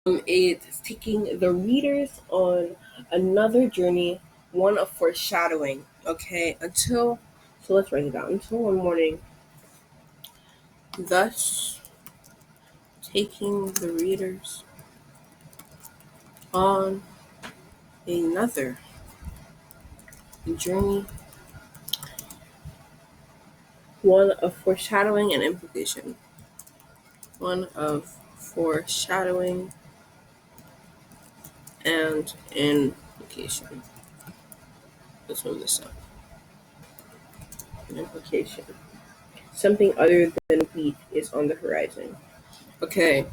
It's taking the readers on another journey, one of foreshadowing. Okay, so let's write it down. Until one morning, thus taking the readers on another journey, one of foreshadowing and implication. One of foreshadowing and implication. Let's move this up. An implication. Something other than wheat is on the horizon. Okay.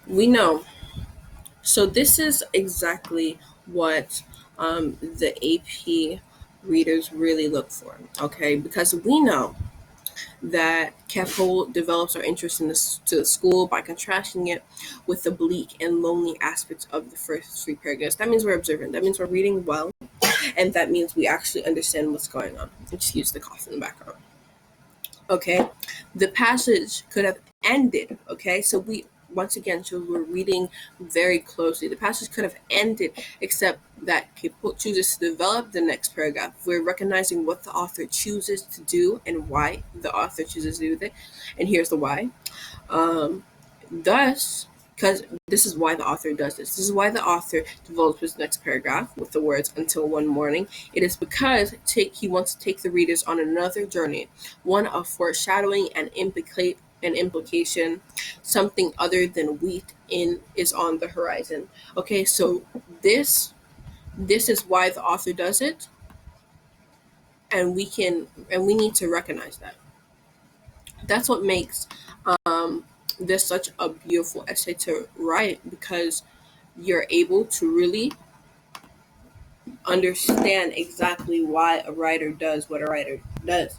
We know. So this is exactly what the AP readers really look for. Okay, because we know that Keppel develops our interest in this to the school by contrasting it with the bleak and lonely aspects of the first three paragraphs. That means we're observant. That means we're reading well, and that means we actually understand what's going on. Excuse the cough in the background. Okay, the passage could have ended. Okay, so we once again, so we're reading very closely. The passage could have ended, except that Kiput chooses to develop the next paragraph. We're recognizing what the author chooses to do and why the author chooses to do it. And here's the why. Thus, because this is why the author does this. This is why the author develops his next paragraph with the words "until one morning." It is because he wants to take the readers on another journey, one of foreshadowing and implication. Something other than wheat in is on the horizon. Okay, so this is why the author does it, and we need to recognize that. That's what makes this such a beautiful essay to write, because you're able to really understand exactly why a writer does what a writer does.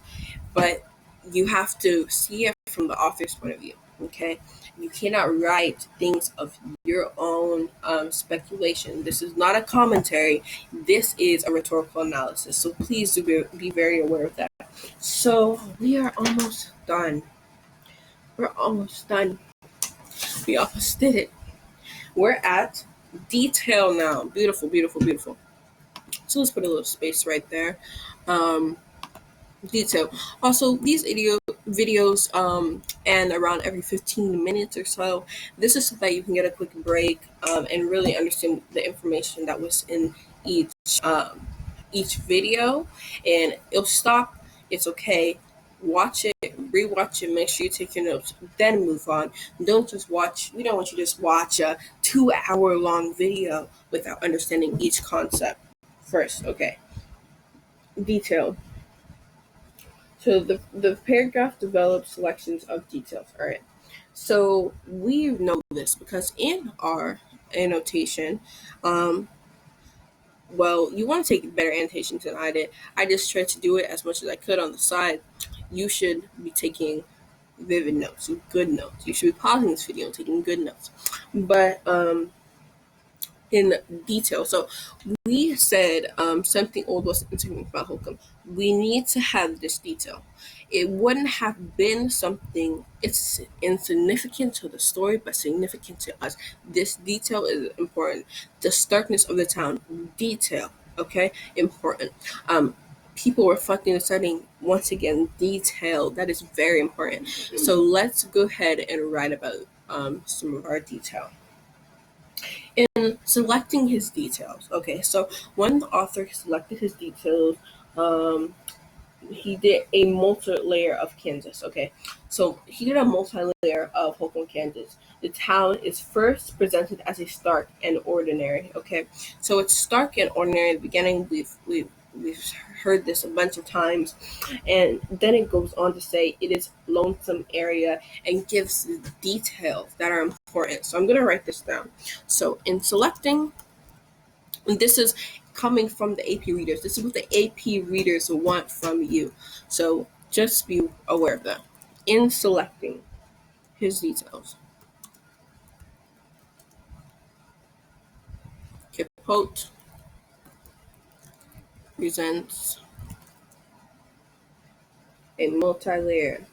But you have to see it from the author's point of view. Okay, you cannot write things of your own speculation. This is not a commentary. This is a rhetorical analysis. So please do be very aware of that. So we are almost done. We're almost done. We almost did it. We're at detail now. Beautiful, beautiful, beautiful. So let's put a little space right there. Um, Detail. Also, these videos and around every 15 minutes or so. This is so that you can get a quick break and really understand the information that was in each um, each video. And it'll stop. It's okay. Watch it, rewatch it, make sure you take your notes, then move on. Don't just watch. We don't want you to just watch a 2 hour long video without understanding each concept first. Okay. Detail. So the paragraph develops selections of details. All right. So we know this because in our annotation, um, well, you want to take better annotations than I did. I just tried to do it as much as I could on the side. You should be taking vivid notes, good notes. You should be pausing this video and taking good notes. But in detail. So we said something old was insignificant about Holcomb. We need to have this detail. It wouldn't have been something it's insignificant to the story, but significant to us. This detail is important. The starkness of the town, detail, okay, important. People reflecting and studying, once again, detail. That is very important. So let's go ahead and write about some of our detail in selecting his details. Okay, so when the author selected his details, um, he did a multi-layer of Kansas. Okay, so he did a multi-layer of Holcomb, Kansas. The town is first presented as a stark and ordinary. Okay, so it's stark and ordinary. In the beginning, we've heard this a bunch of times, and then it goes on to say it is lonesome area and gives details that are important. So I'm gonna write this down. So in selecting, and this is coming from the AP readers. This is what the AP readers want from you. So just be aware of that. In selecting his details, Capote presents a multi-layered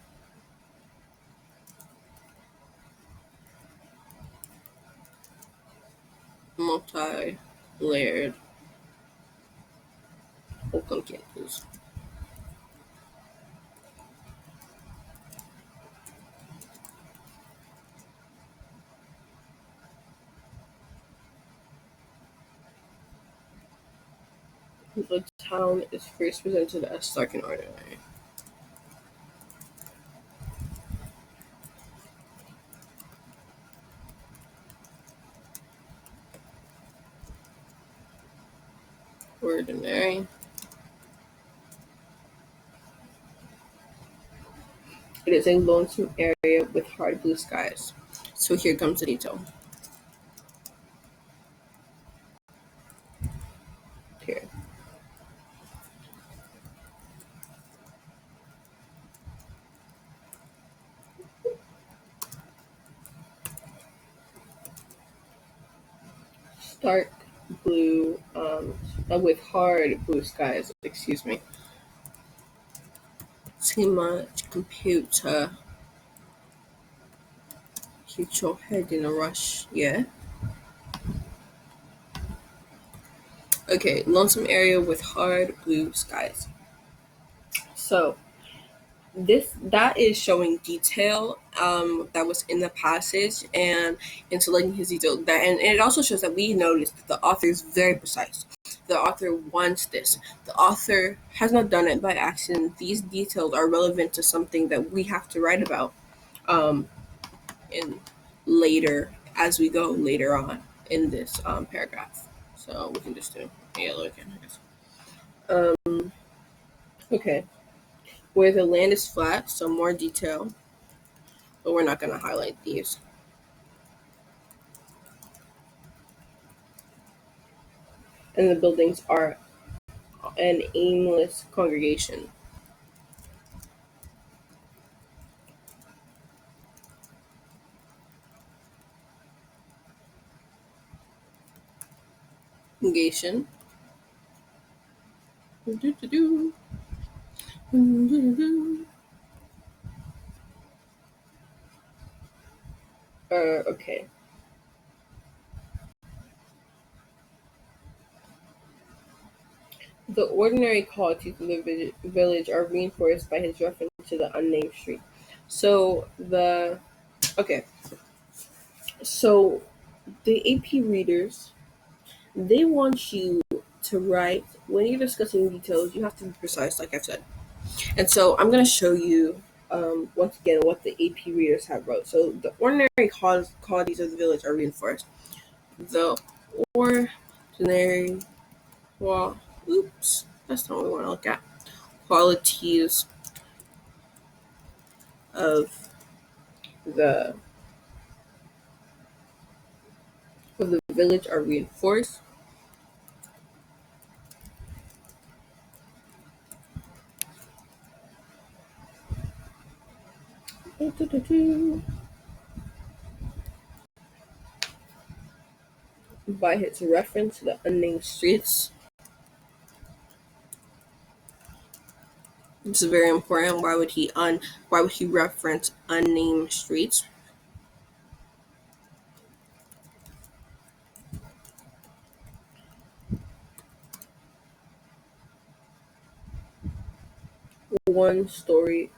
multi-layered open campus. The town is first presented as stark and ordinary. Ordinary. It is a lonesome area with hard blue skies. So here comes the detail. Here. Stark blue, with hard blue skies, excuse me. Too much computer. Keep your head in a rush, yeah? Okay, lonesome area with hard blue skies. So that is showing detail that was in the passage and into letting his detail that, and it also shows that we noticed that the author is very precise. The author wants this. The author has not done it by accident. These details are relevant to something that we have to write about um, in later as we go later on in this paragraph. So we can just do yellow again, I guess. Okay, where the land is flat, so more detail, but we're not going to highlight these. And the buildings are an aimless congregation. Congregation. Okay. The ordinary qualities of the village are reinforced by his reference to the unnamed street. So okay. So the AP readers, they want you to write when you're discussing details. You have to be precise, like I said. And so I'm going to show you once again what the AP readers have wrote. So the ordinary qualities of the village are reinforced. The ordinary, well, oops, that's not what we want to look at. Qualities of the village are reinforced. By his reference to the unnamed streets. This is very important. Why would he reference unnamed streets? One story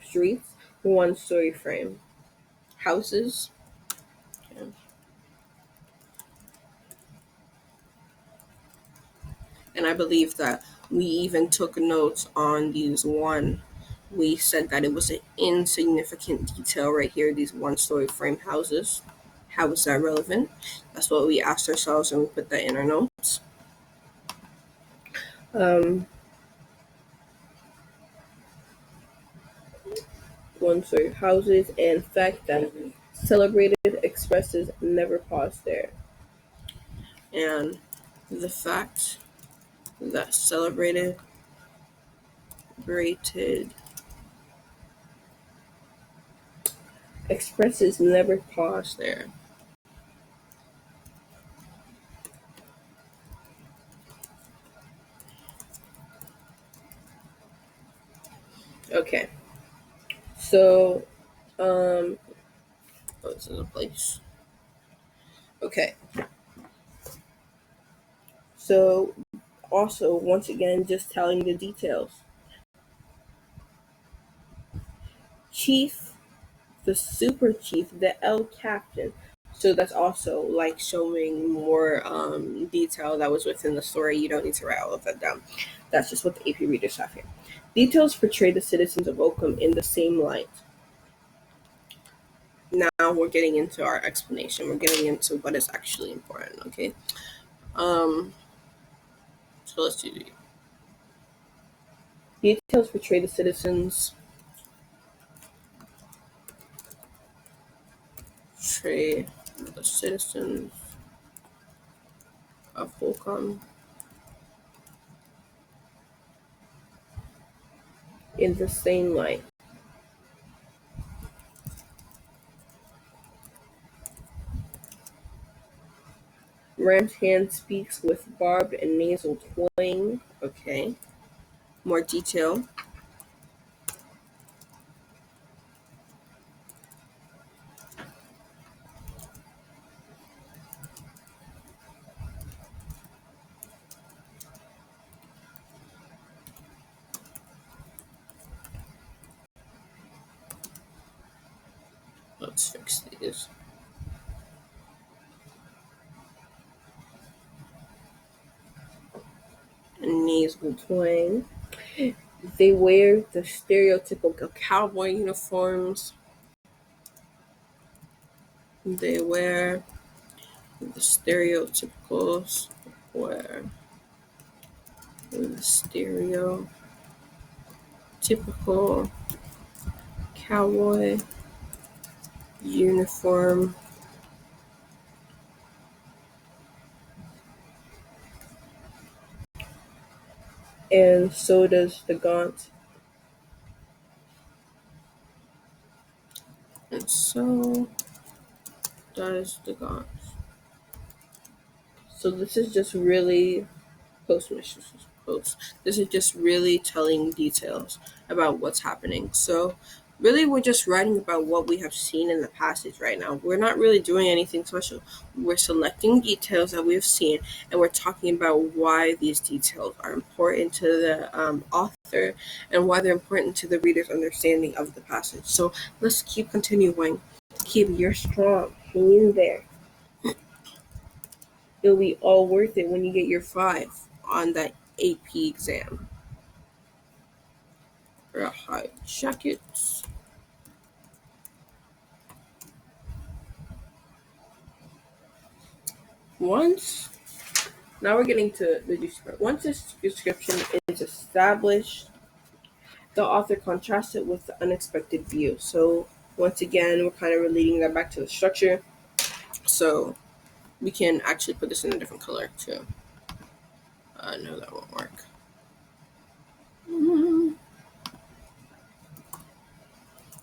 streets, one story frame houses. Yeah. And I believe that we even took notes on these one. We said that it was an insignificant detail right here, these one story frame houses. How is that relevant? That's what we asked ourselves and we put that in our notes. One story houses and fact that celebrated expresses never pause there. And the fact that celebrated rated expresses never pause there. Okay. So, this is a place. Okay. So, also, once again, just telling the details. Chief, the super chief, the L captain. So that's also like showing more detail that was within the story. You don't need to write all of that down. That's just what the AP readers have here. Details portray the citizens of Oakham in the same light. Now we're getting into our explanation. We're getting into what is actually important. Okay. Um. So let's do the details portray the citizens. Portray the citizens of Oakham in the same light. Ram's hand speaks with barbed and nasal twang. Okay. More detail. Let's fix these. Nasal twang. They wear the stereotypical cowboy uniforms. They wear the stereotypical wear the stereotypical cowboy uniform. And so does the gaunt. And so does the gaunt. So this is just really post. This is just really telling details about what's happening. So really we're just writing about what we have seen in the passage right now. We're not really doing anything special. We're selecting details that we have seen and we're talking about why these details are important to the author and why they're important to the reader's understanding of the passage. So let's keep continuing. Keep your strong. Hang in there. It'll be all worth it when you get your 5 on that AP exam. Rawhide jackets. Now we're getting to the description. Once this description is established, the author contrasts it with the unexpected view. So once again, we're kind of relating that back to the structure. So we can actually put this in a different color too. No, that won't work.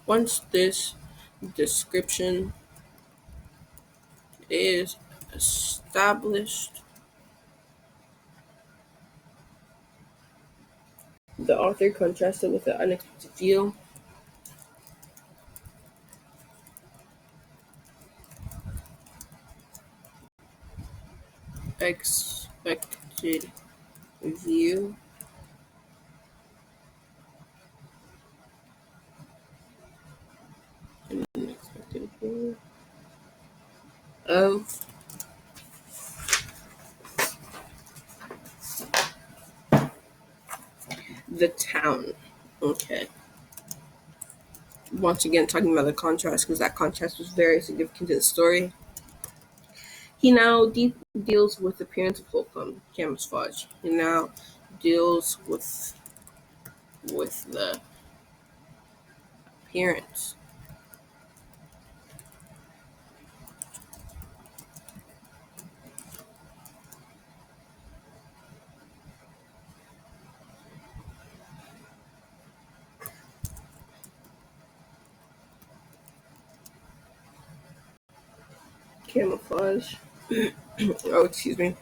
Once this description is established, the author contrasts it with the unexpected view. Expected view unexpected view of the town. Okay. Once again, talking about the contrast because that contrast was very significant to the story. He now deals with the appearance of Holcomb camouflage. He now deals with the appearance. Camouflage. Oh, excuse me.